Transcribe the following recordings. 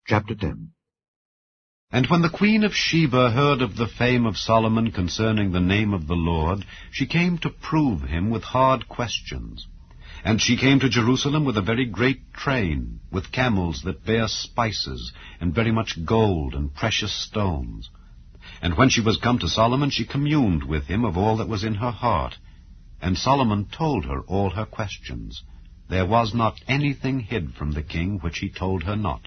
Chapter 10. And when the queen of Sheba heard of the fame of Solomon concerning the name of the Lord, she came to prove him with hard questions. And she came to Jerusalem with a very great train, with camels that bear spices, and very much gold and precious stones. And when she was come to Solomon, she communed with him of all that was in her heart. And Solomon told her all her questions. There was not anything hid from the king which he told her not.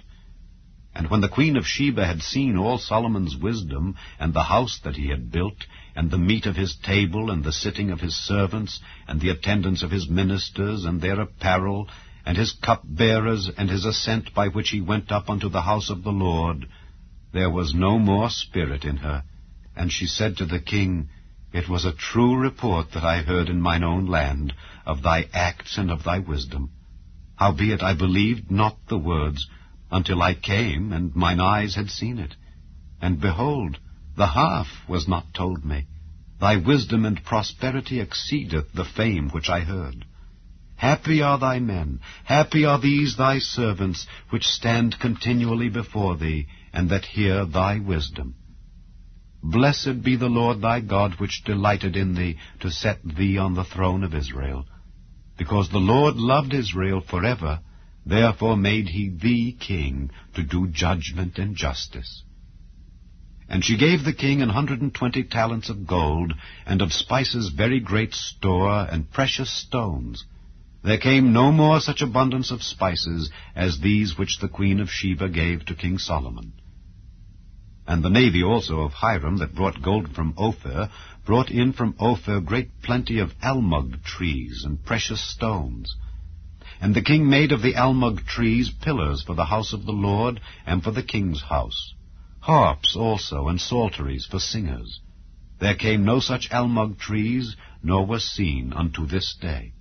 And when the queen of Sheba had seen all Solomon's wisdom, and the house that he had built, and the meat of his table, and the sitting of his servants, and the attendance of his ministers, and their apparel, and his cupbearers, and his ascent by which he went up unto the house of the Lord, there was no more spirit in her. And she said to the king, It was a true report that I heard in mine own land, of thy acts and of thy wisdom. Howbeit I believed not the words, until I came, and mine eyes had seen it. And behold, the half was not told me. Thy wisdom and prosperity exceedeth the fame which I heard. Happy are thy men, happy are these thy servants, which stand continually before thee, and that hear thy wisdom. Blessed be the Lord thy God, which delighted in thee, to set thee on the throne of Israel. Because the Lord loved Israel forever, therefore made he thee king, to do judgment and justice. And she gave the king 120 talents of gold, and of spices very great store, and precious stones. There came no more such abundance of spices as these which the queen of Sheba gave to King Solomon. And the navy also of Hiram, that brought gold from Ophir, brought in from Ophir great plenty of almug trees and precious stones. And the king made of the almug trees pillars for the house of the Lord, and for the king's house, harps also, and psalteries for singers. There came no such almug trees, nor was seen unto this day.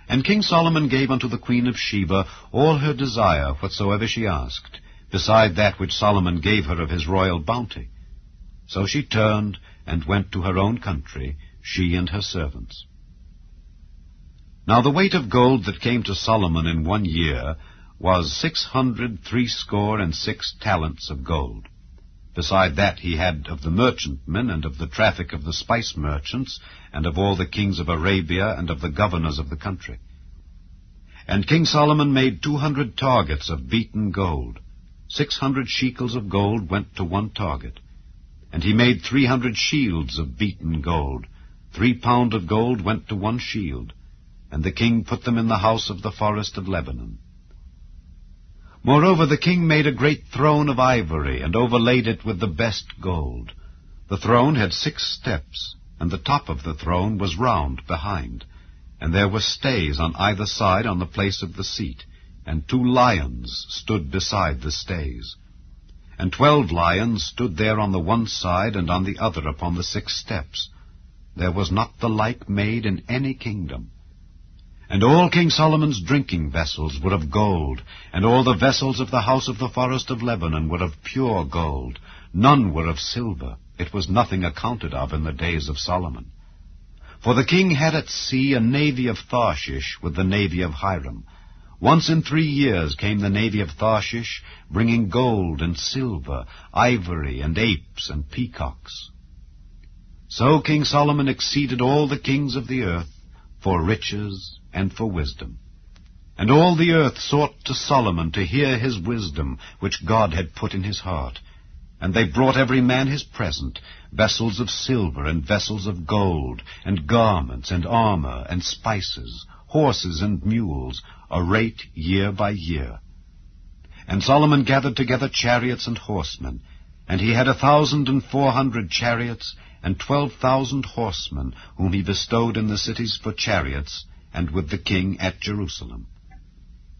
And King Solomon gave unto the queen of Sheba all her desire whatsoever she asked, beside that which Solomon gave her of his royal bounty. So she turned and went to her own country, she and her servants. Now the weight of gold that came to Solomon in 1 year was 666 talents of gold. Beside that he had of the merchantmen, and of the traffic of the spice merchants, and of all the kings of Arabia, and of the governors of the country. And King Solomon made 200 targets of beaten gold. 600 shekels of gold went to one target. And he made 300 shields of beaten gold. 3 pound of gold went to one shield. And the king put them in the house of the forest of Lebanon. Moreover, the king made a great throne of ivory, and overlaid it with the best gold. The throne had 6 steps, and the top of the throne was round behind, and there were stays on either side on the place of the seat, and 2 lions stood beside the stays. And 12 lions stood there on the one side and on the other upon the 6 steps. There was not the like made in any kingdom. And all King Solomon's drinking vessels were of gold, and all the vessels of the house of the forest of Lebanon were of pure gold. None were of silver. It was nothing accounted of in the days of Solomon. For the king had at sea a navy of Tarshish with the navy of Hiram. Once in 3 years came the navy of Tarshish, bringing gold and silver, ivory and apes and peacocks. So King Solomon exceeded all the kings of the earth, for riches and for wisdom. And all the earth sought to Solomon to hear his wisdom, which God had put in his heart. And they brought every man his present, vessels of silver and vessels of gold, and garments and armor and spices, horses and mules, a rate year by year. And Solomon gathered together chariots and horsemen, and he had 1,400 chariots, and 12,000 horsemen, whom he bestowed in the cities for chariots, and with the king at Jerusalem.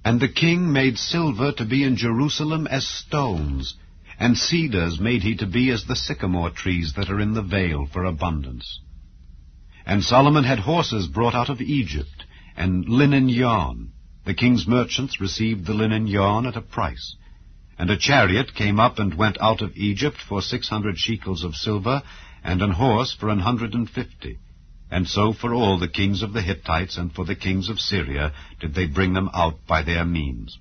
And the king made silver to be in Jerusalem as stones, and cedars made he to be as the sycamore trees that are in the vale for abundance. And Solomon had horses brought out of Egypt, and linen yarn. The king's merchants received the linen yarn at a price. And a chariot came up and went out of Egypt for 600 shekels of silver, and an horse for 150. And so for all the kings of the Hittites and for the kings of Syria did they bring them out by their means.